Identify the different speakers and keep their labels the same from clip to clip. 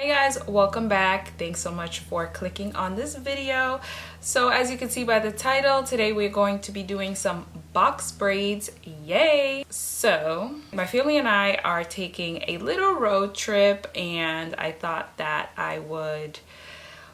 Speaker 1: Hey guys, welcome back. Thanks so much for clicking on this video. So as you can see by the title, today we're going to be doing some box braids. Yay! So my family and I are taking a little road trip, and I thought that I would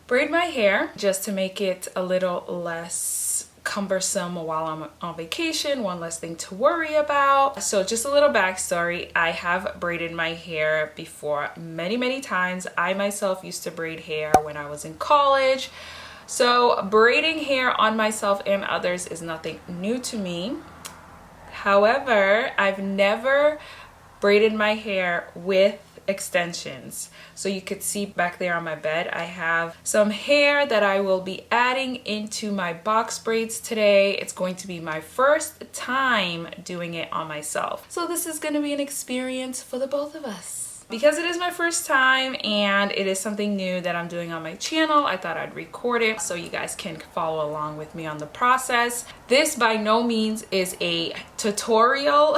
Speaker 1: braid my hair just to make it a little less cumbersome while I'm on vacation, one less thing to worry about. So just a little backstory, I have braided my hair before many times. I myself used to braid hair when I was in college, so braiding hair on myself and others is nothing new to me. However, I've never braided my hair with extensions. So you could see back there on my bed, I have some hair that I will be adding into my box braids today. It's going to be my first time doing it on myself. So this is going to be an experience for the both of us. Because it is my first time and it is something new that I'm doing on my channel, I thought I'd record it so you guys can follow along with me on the process. This by no means is a tutorial.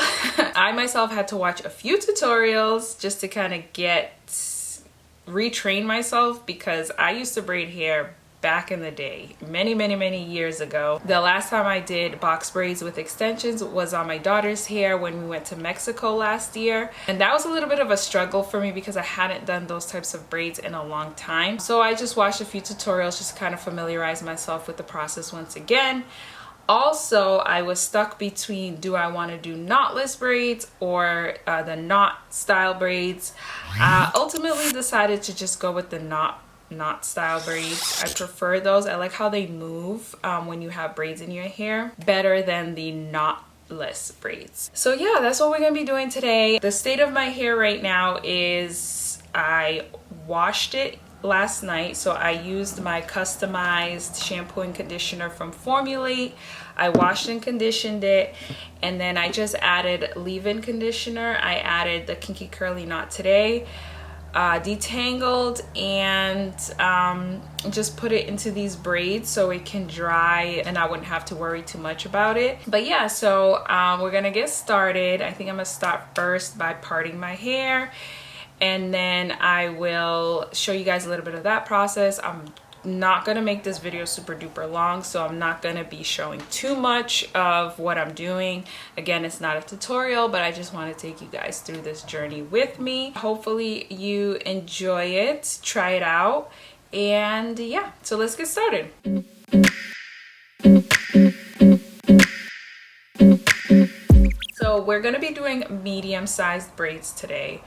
Speaker 1: I myself had to watch a few tutorials just to kind of retrain myself, because I used to braid hair back in the day, many years ago. The last time I did box braids with extensions was on my daughter's hair when we went to Mexico last year, and that was a little bit of a struggle for me because I hadn't done those types of braids in a long time. So I just watched a few tutorials just to kind of familiarize myself with the process once again. Also, I was stuck between, do I want to do knotless braids or the knot style braids? Ultimately decided to just go with the knot style braids. I prefer those. I like how they move when you have braids in your hair better than the knotless braids. So yeah, that's what we're gonna be doing today. The state of my hair right now is I washed it last night, so I used my customized shampoo and conditioner from Formulate. I washed and conditioned it, and then I just added leave-in conditioner. I added the Kinky Curly Knot today, detangled, and just put it into these braids so it can dry and I wouldn't have to worry too much about it. But yeah, so we're gonna get started. I think I'm gonna start first by parting my hair, and then I will show you guys a little bit of that process. I'm not gonna make this video super duper long, so I'm not gonna be showing too much of what I'm doing. Again, it's not a tutorial, but I just want to take you guys through this journey with me. Hopefully you enjoy it, try it out, and yeah, so let's get started. So we're gonna be doing medium-sized braids today.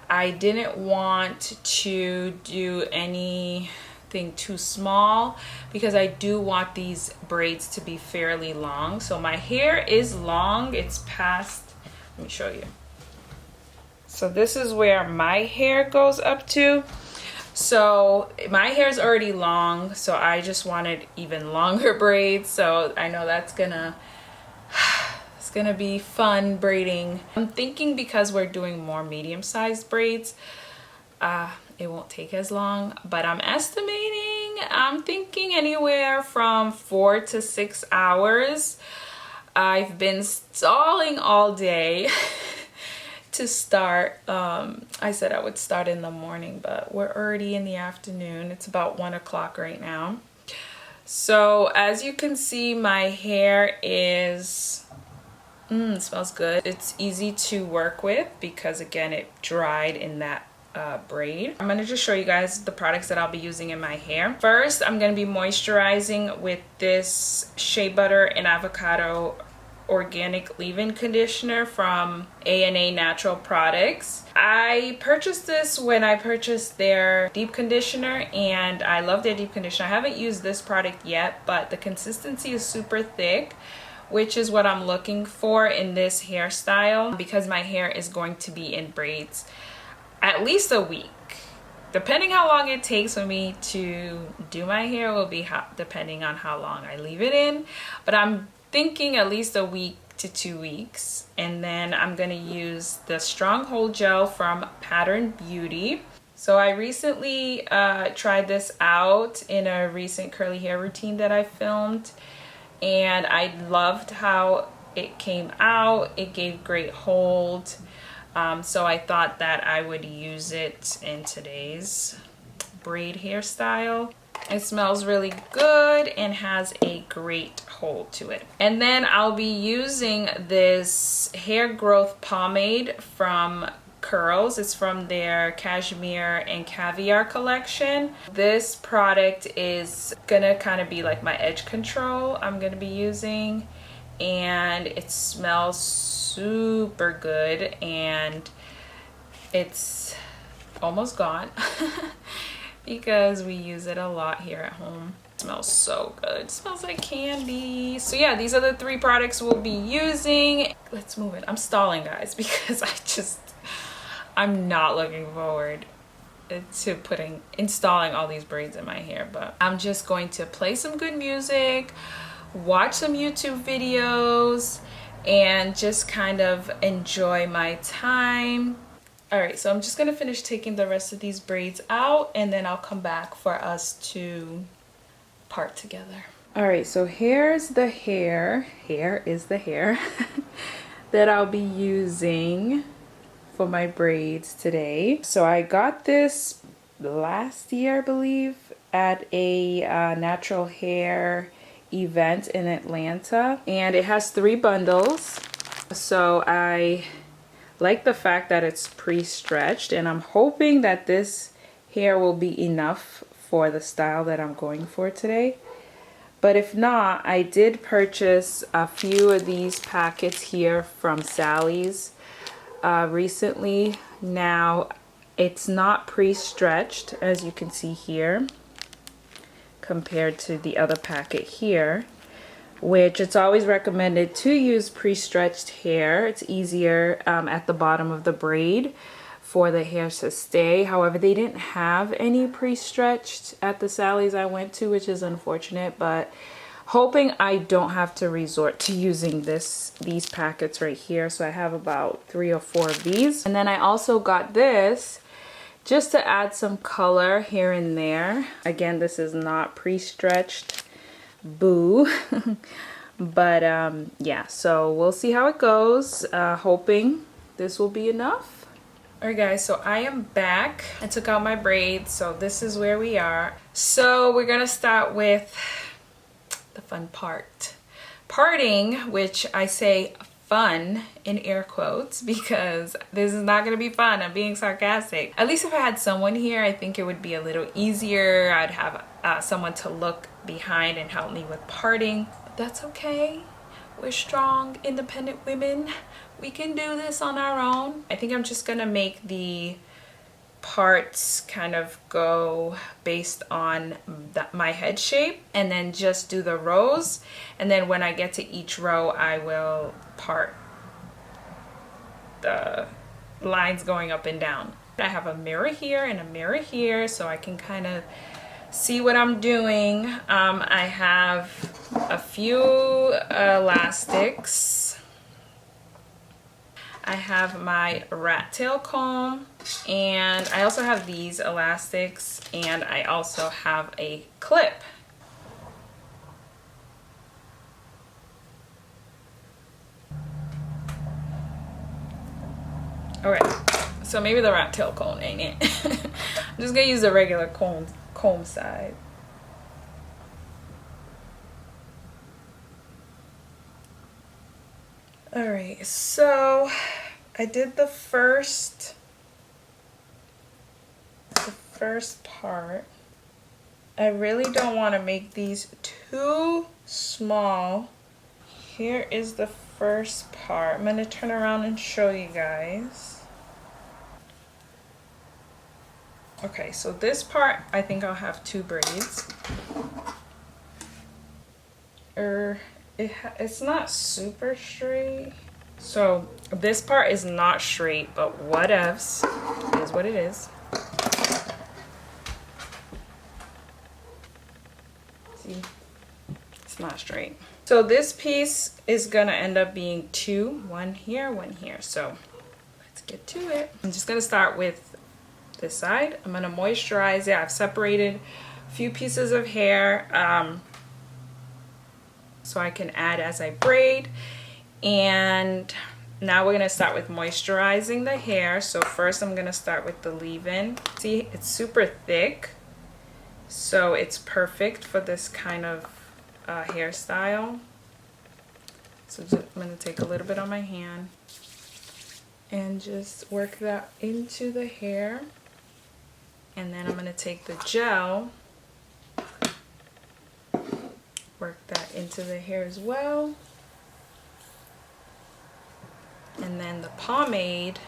Speaker 1: I didn't want to do anything too small because I do want these braids to be fairly long. So my hair is long. It's past, let me show you. So this is where my hair goes up to. So my hair is already long, so I just wanted even longer braids. So I know that's gonna be fun braiding. I'm thinking because we're doing more medium-sized braids, it won't take as long, but I'm thinking anywhere from 4 to 6 hours. I've been stalling all day to start. I said I would start in the morning, but we're already in the afternoon. It's about 1 o'clock right now. So as you can see, my hair is it smells good. It's easy to work with because again, it dried in that braid. I'm going to just show you guys the products that I'll be using in my hair. First, I'm going to be moisturizing with this Shea Butter and Avocado Organic Leave-In Conditioner from A&A Natural Products. I purchased this when I purchased their deep conditioner, and I love their deep conditioner. I haven't used this product yet, but the consistency is super thick, which is what I'm looking for in this hairstyle because my hair is going to be in braids at least a week. Depending how long it takes for me to do my hair will be depending on how long I leave it in, but I'm thinking at least a week to 2 weeks. And then I'm going to use the Stronghold Gel from Pattern Beauty. So I recently tried this out in a recent curly hair routine that I filmed, and I loved how it came out. It gave great hold. So I thought that I would use it in today's braid hairstyle. It smells really good and has a great hold to it. And then I'll be using this hair growth pomade from Curls. It's from their Cashmere and Caviar collection. This product is gonna kind of be like my edge control I'm gonna be using, and it smells super good and it's almost gone because we use it a lot here at home. It smells so good. It smells like candy. So yeah, these are the 3 products we'll be using. Let's move it. I'm stalling, guys, because I'm not looking forward to installing all these braids in my hair, but I'm just going to play some good music, watch some YouTube videos, and just kind of enjoy my time. All right, so I'm just gonna finish taking the rest of these braids out and then I'll come back for us to part together. All right, so here's the hair. Here is the hair that I'll be using for my braids today. So I got this last year, I believe, at a natural hair event in Atlanta, and it has 3 bundles. So I like the fact that it's pre-stretched, and I'm hoping that this hair will be enough for the style that I'm going for today. But if not, I did purchase a few of these packets here from Sally's recently. Now it's not pre-stretched, as you can see here, compared to the other packet here, which it's always recommended to use pre-stretched hair. It's easier at the bottom of the braid for the hair to stay. However, they didn't have any pre-stretched at the Sally's I went to, which is unfortunate, but hoping I don't have to resort to using these packets right here. So I have about 3 or 4 of these. And then I also got this just to add some color here and there. Again, this is not pre-stretched. Boo. But yeah, so we'll see how it goes. Hoping this will be enough. All right, guys, so I am back. I took out my braids, so this is where we are. So we're gonna start with the fun part. Parting, which I say fun in air quotes because this is not gonna be fun. I'm being sarcastic. At least if I had someone here, I think it would be a little easier. I'd have someone to look behind and help me with parting. But that's okay. We're strong, independent women. We can do this on our own. I think I'm just gonna make the parts kind of go based on my head shape, and then just do the rows, and then when I get to each row I will part the lines going up and down. I have a mirror here and a mirror here so I can kind of see what I'm doing. I have a few elastics. I have my rat tail comb, and I also have these elastics, and I also have a clip. Alright, so maybe the rat tail comb ain't it. I'm just gonna use a regular comb side. Alright, so I did the first part. I really don't want to make these too small. Here is the first part. I'm going to turn around and show you guys. Okay, so this part, I think I'll have 2 braids. It's not super straight. So this part is not straight, but whatevs. It is what it is. See, it's not straight. So this piece is gonna end up being 2, one here, one here. So let's get to it. I'm just gonna start with this side. I'm gonna moisturize it. I've separated a few pieces of hair so I can add as I braid. And now we're gonna start with moisturizing the hair. So first I'm gonna start with the leave-in. See, it's super thick. So it's perfect for this kind of hairstyle. So I'm going to take a little bit on my hand and just work that into the hair. And then I'm going to take the gel, work that into the hair as well. And then the pomade,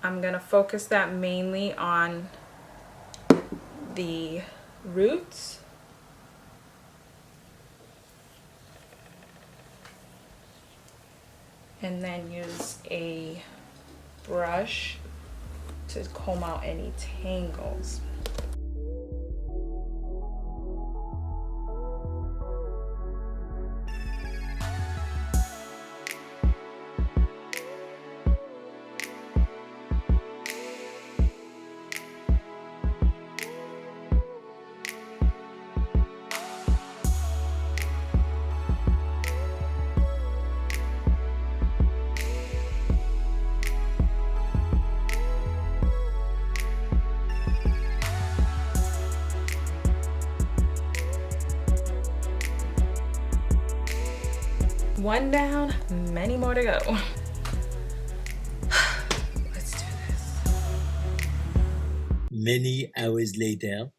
Speaker 1: I'm going to focus that mainly on the roots. And then use a brush to comb out any tangles. One down, many more to go. Let's do this.
Speaker 2: Many hours later.